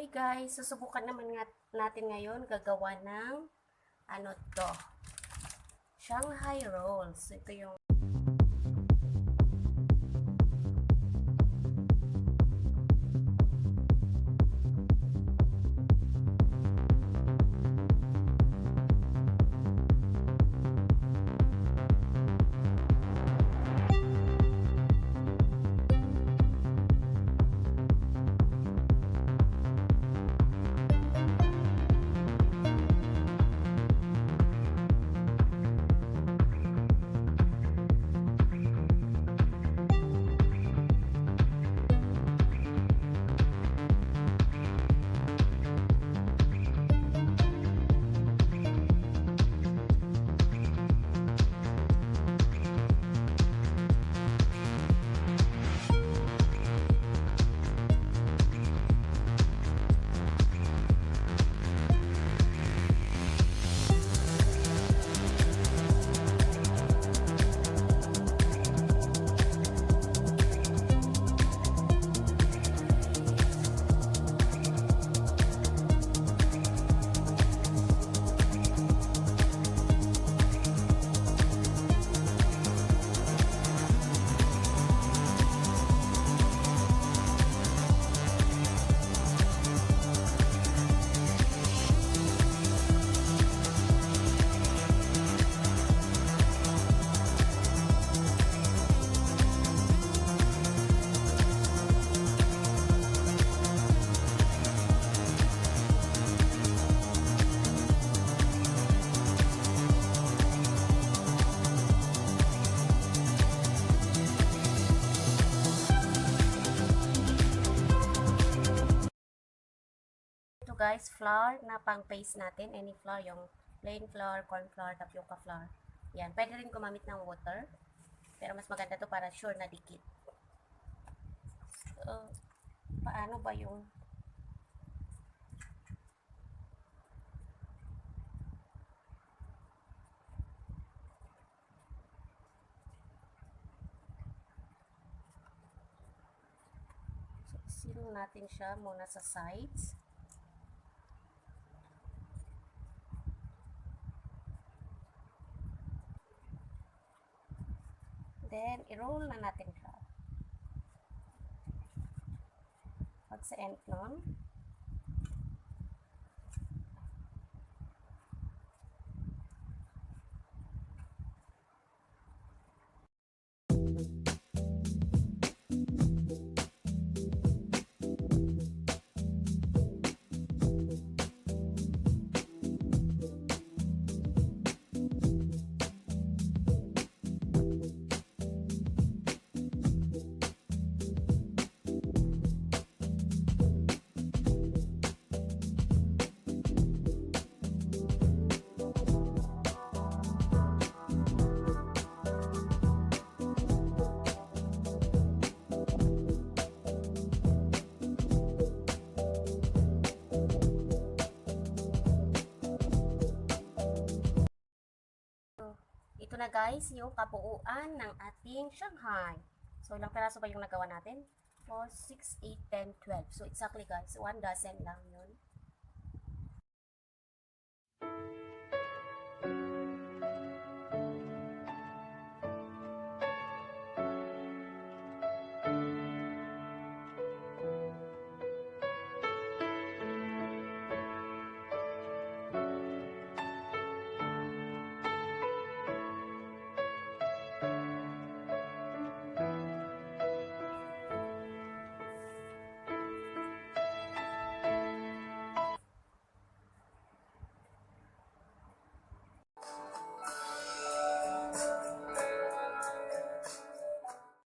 Hi guys, susubukan naman natin ngayon gagawa ng Shanghai rolls. Ito yung guys, flour na pang paste natin. Any flour, yung plain flour, corn flour, tapioca flour. Yan, pwede rin gumamit ng water. Pero mas maganda to para sure na dikit. So, paano ba yung silong natin siya muna sa sides. Then, i-roll na natin siya. Pag sa end nun, ito na guys, yung kabuuan ng ating Shanghai. So, ilang peraso ba yung nagawa natin? 4, 6, 8, 10, 12. So, exactly guys, 1 dozen lang yun.